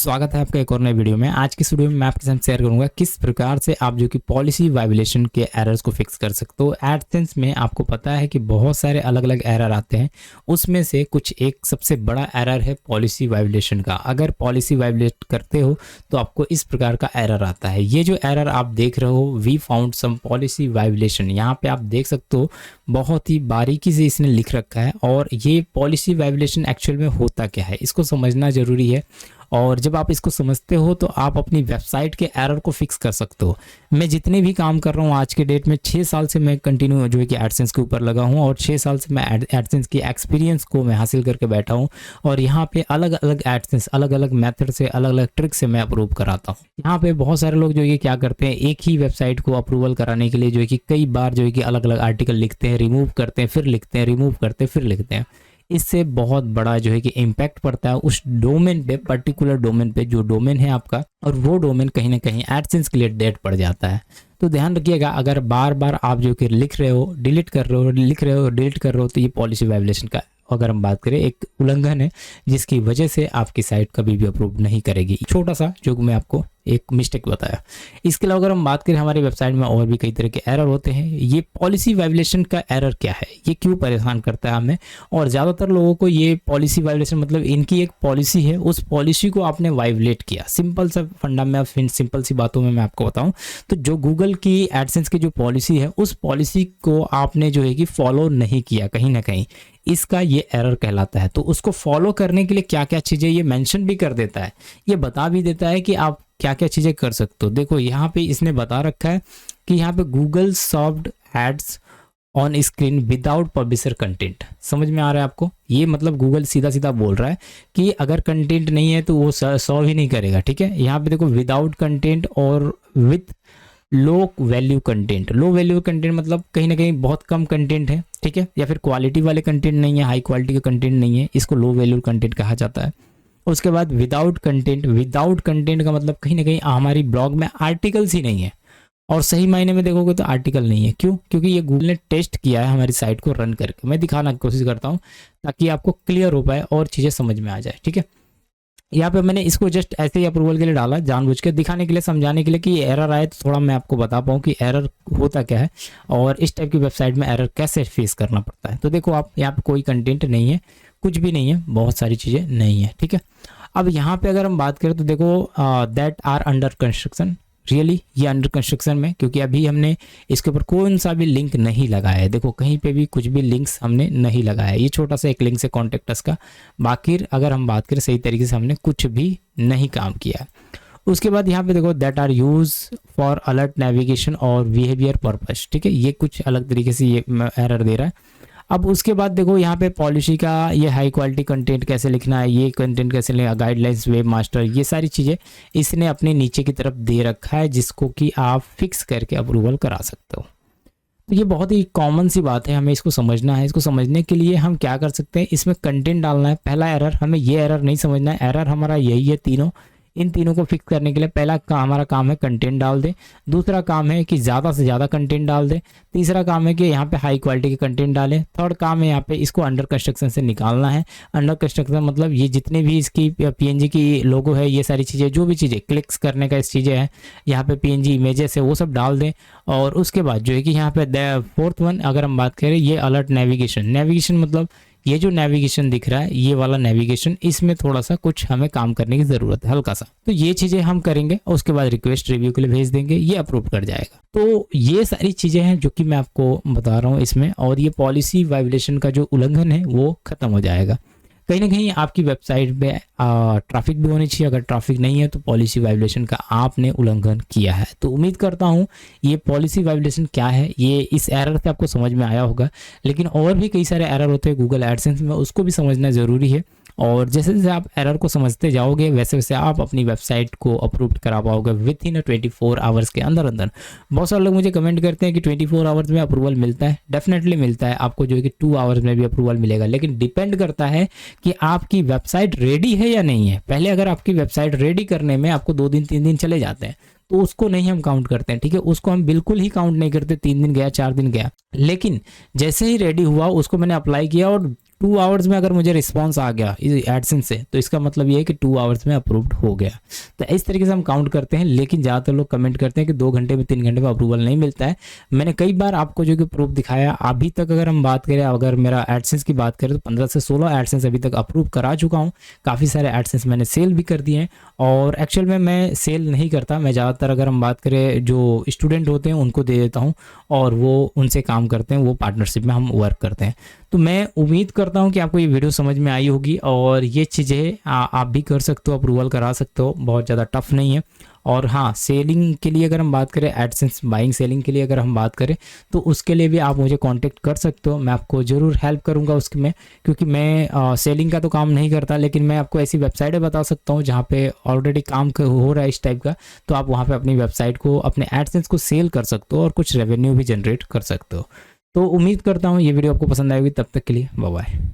स्वागत है आपका एक और नए वीडियो में। आज की इस वीडियो में मैं आपके साथ शेयर करूंगा किस प्रकार से आप जो कि पॉलिसी वायलेशन के एरर्स को फिक्स कर सकते हो। एडसेंस में आपको पता है कि बहुत सारे अलग अलग एरर आते हैं, उसमें से कुछ एक सबसे बड़ा एरर है पॉलिसी वायलेशन का। अगर पॉलिसी वायलेट करते हो तो आपको इस प्रकार का एरर आता है। ये जो एरर आप देख रहे हो, we found some policy violation, यहाँ पे आप देख सकते हो बहुत ही बारीकी से इसने लिख रखा है। और ये पॉलिसी वायलेशन एक्चुअल में होता क्या है, इसको समझना ज़रूरी है। और जब आप इसको समझते हो तो आप अपनी वेबसाइट के एरर को फिक्स कर सकते हो। मैं जितने भी काम कर रहा हूँ आज के डेट में, 6 साल से मैं कंटिन्यू जो है कि एडसेंस के ऊपर लगा हूँ और 6 साल से मैं एडसेंस की एक्सपीरियंस को मैं हासिल करके बैठा हूँ। और यहाँ पे अलग अलग एडसेंस अलग अलग मेथड से अलग अलग ट्रिक से मैं अप्रूव कराता हूँ। यहाँ पे बहुत सारे लोग जो है क्या करते हैं, एक ही वेबसाइट को अप्रूवल कराने के लिए जो है कि कई बार जो है कि अलग अलग आर्टिकल लिखते हैं, रिमूव करते हैं, फिर लिखते हैं, रिमूव करते हैं, फिर लिखते हैं। इससे बहुत बड़ा जो है कि इम्पैक्ट पड़ता है उस डोमेन पे, पर्टिकुलर डोमेन पे, जो डोमेन है आपका, और वो डोमेन कहीं ना कहीं एडसेंस के लिए डेड पड़ जाता है। तो ध्यान रखिएगा, अगर बार बार आप जो कि लिख रहे हो, डिलीट कर रहे हो, लिख रहे हो, डिलीट कर रहे हो, तो ये पॉलिसी वायलेशन का अगर हम बात करें एक उल्लंघन है, जिसकी वजह से आपकी साइट कभी भी अप्रूव नहीं करेगी। छोटा सा जो मैं आपको एक मिस्टेक बताया। इसके अलावा अगर हम बात करें हमारी वेबसाइट में और भी कई तरह के एरर होते हैं। ये पॉलिसी वायलेशन का एरर क्या है, ये क्यों परेशान करता है हमें, और ज़्यादातर लोगों को ये पॉलिसी वायलेशन मतलब इनकी एक पॉलिसी है, उस पॉलिसी को आपने वायलेट किया। सिंपल सा फंडा में, सिंपल सी बातों में मैं आपको बताऊं तो जो गूगल की एडसेंस की जो पॉलिसी है, उस पॉलिसी को आपने जो है कि फॉलो नहीं किया कहीं ना कहीं, इसका ये एरर कहलाता है। तो उसको फॉलो करने के लिए क्या क्या चीज़ें ये मेंशन भी कर देता है, ये बता भी देता है कि आप क्या क्या चीज़ें कर सकते हो। देखो यहाँ पे इसने बता रखा है कि यहाँ पे Google served ads on screen without publisher content. समझ में आ रहा है आपको? ये मतलब गूगल सीधा सीधा बोल रहा है कि अगर कंटेंट नहीं है तो वो सर्व ही नहीं करेगा। ठीक है, यहाँ पे देखो विदाउट कंटेंट और with low value content. Low value content मतलब कहीं ना कहीं बहुत कम कंटेंट है, ठीक है, या फिर क्वालिटी वाले कंटेंट नहीं है, हाई क्वालिटी का कंटेंट नहीं है, इसको लो वैल्यू कंटेंट कहा जाता है। उसके बाद विदाउट कंटेंट। विदाउट कंटेंट का मतलब कहीं ना कहीं हमारी ब्लॉग में आर्टिकल्स ही नहीं है, और सही मायने में देखोगे तो आर्टिकल नहीं है। क्यों? क्योंकि ये गूगल ने टेस्ट किया है हमारी साइट को रन करके। मैं दिखाना की कोशिश करता हूँ ताकि आपको क्लियर हो पाए और चीज़ें समझ में आ जाए। ठीक है, यहाँ पे मैंने इसको जस्ट ऐसे ही अप्रूवल के लिए डाला, जानबूझ के दिखाने के लिए, समझाने के लिए कि एरर आए तो थोड़ा मैं आपको बता पाऊँ कि एरर होता क्या है और इस टाइप की वेबसाइट में एरर कैसे फेस करना पड़ता है। तो देखो आप, यहाँ पे कोई कंटेंट नहीं है, कुछ भी नहीं है, बहुत सारी चीज़ें नहीं है। ठीक है, अब यहाँ पे अगर हम बात करें तो देखो that are under construction. Really ये अंडर कंस्ट्रक्शन में, क्योंकि अभी हमने इसके ऊपर कौन सा भी लिंक नहीं लगाया है। देखो कहीं पे भी कुछ भी लिंक्स हमने नहीं लगाया है। ये छोटा सा एक लिंक से कॉन्टेक्ट अस का, बाकी अगर हम बात करें सही तरीके से हमने कुछ भी नहीं काम किया। उसके बाद यहाँ पे देखो that are use for alert navigation और बिहेवियर पर्पस। ठीक है, ये कुछ अलग तरीके से ये एरर दे रहा है। अब उसके बाद देखो यहाँ पे पॉलिसी का ये हाई क्वालिटी कंटेंट कैसे लिखना है, ये कंटेंट कैसे लिखना, गाइडलाइंस, वेब मास्टर, ये सारी चीज़ें इसने अपने नीचे की तरफ दे रखा है, जिसको कि आप फिक्स करके अप्रूवल करा सकते हो। तो ये बहुत ही कॉमन सी बात है, हमें इसको समझना है। इसको समझने के लिए हम क्या कर सकते हैं, इसमें कंटेंट डालना है। पहला एरर, हमें ये एरर नहीं समझना है, एरर हमारा यही है तीनों। इन तीनों को फिक्स करने के लिए पहला हमारा काम है कंटेंट डाल दे, दूसरा काम है कि ज़्यादा से ज़्यादा कंटेंट डाल दे, तीसरा काम है कि यहाँ पे हाई क्वालिटी के कंटेंट डालें, थर्ड काम है यहाँ पे इसको अंडर कंस्ट्रक्शन से निकालना है। अंडर कंस्ट्रक्शन मतलब ये जितने भी इसकी पीएनजी की लोगो है, ये सारी चीज़ें, जो भी चीज़ें क्लिक्स करने का इस चीज़ें हैं, यहाँ पे पीएनजी इमेजेस है, वो सब डाल दें। और उसके बाद जो है कि यहाँ पे फोर्थ वन अगर हम बात करें, ये अलर्ट नेविगेशन। नेविगेशन मतलब ये जो नेविगेशन दिख रहा है, ये वाला नेविगेशन, इसमें थोड़ा सा कुछ हमें काम करने की ज़रूरत है, हल्का सा। तो ये चीज़ें हम करेंगे और उसके बाद रिक्वेस्ट रिव्यू के लिए भेज देंगे, ये अप्रूव कर जाएगा। तो ये सारी चीज़ें हैं जो कि मैं आपको बता रहा हूँ इसमें, और ये पॉलिसी वायलेशन का जो उल्लंघन है वो खत्म हो जाएगा। कहीं ना कहीं आपकी वेबसाइट पे ट्रैफिक भी होनी चाहिए। अगर ट्रैफिक नहीं है तो पॉलिसी वायलेशन का आपने उल्लंघन किया है। तो उम्मीद करता हूँ ये पॉलिसी वायलेशन क्या है, ये इस एरर से आपको समझ में आया होगा। लेकिन और भी कई सारे एरर होते हैं गूगल एडसेंस में, उसको भी समझना ज़रूरी है। और जैसे जैसे आप एरर को समझते जाओगे, वैसे वैसे आप अपनी वेबसाइट को अप्रूव करा पाओगे विद इन 24 आवर्स के अंदर अंदर। बहुत सारे लोग मुझे कमेंट करते हैं कि 24 आवर्स में अप्रूवल मिलता है। डेफिनेटली मिलता है, आपको जो है कि 2 आवर्स में भी अप्रूवल मिलेगा, लेकिन डिपेंड करता है कि आपकी वेबसाइट रेडी है या नहीं है। पहले अगर आपकी वेबसाइट रेडी करने में आपको 2 दिन 3 दिन चले जाते हैं तो उसको नहीं हम काउंट करते हैं। ठीक है, उसको हम बिल्कुल ही काउंट नहीं करते। 3 दिन गया, 4 दिन गया, लेकिन जैसे ही रेडी हुआ उसको मैंने अप्लाई किया और 2 आवर्स में अगर मुझे रिस्पॉन्स आ गया एडसेंस से, तो इसका मतलब ये है कि 2 आवर्स में अप्रूव्ड हो गया। तो इस तरीके से हम काउंट करते हैं। लेकिन ज़्यादातर लोग कमेंट करते हैं कि 2 घंटे में 3 घंटे में अप्रूवल नहीं मिलता है। मैंने कई बार आपको जो कि प्रूफ दिखाया, अभी तक अगर हम बात करें, अगर मेरा एडसेंस की बात करें तो 15 से 16 एडसेंस अभी तक अप्रूव करा चुका हूँ। काफ़ी सारे एडसेंस मैंने सेल भी कर दिए हैं। और एक्चुअल में मैं सेल नहीं करता, मैं ज़्यादातर अगर हम बात करें जो स्टूडेंट होते हैं उनको दे देता हूँ और वो उनसे काम करते हैं, वो पार्टनरशिप में हम वर्क करते हैं। तो मैं उम्मीद करता हूँ कि आपको ये वीडियो समझ में आई होगी और ये चीज़ें आप भी कर सकते हो, अप्रूवल करा सकते हो, बहुत ज़्यादा टफ नहीं है। और हाँ, सेलिंग के लिए अगर हम बात करें, एडसेंस बाइंग सेलिंग के लिए अगर हम बात करें, तो उसके लिए भी आप मुझे कांटेक्ट कर सकते हो। मैं आपको ज़रूर हेल्प करूँगा उसके में, क्योंकि मैं सेलिंग का तो काम नहीं करता, लेकिन मैं आपको ऐसी वेबसाइटें बता सकता हूँ जहाँ पे ऑलरेडी काम हो रहा है इस टाइप का। तो आप वहाँ पे अपनी वेबसाइट को, अपने एडसेंस को सेल कर सकते हो और कुछ रेवेन्यू भी जनरेट कर सकते हो। तो उम्मीद करता हूँ ये वीडियो आपको पसंद आएगी। तब तक के लिए बाय बाय।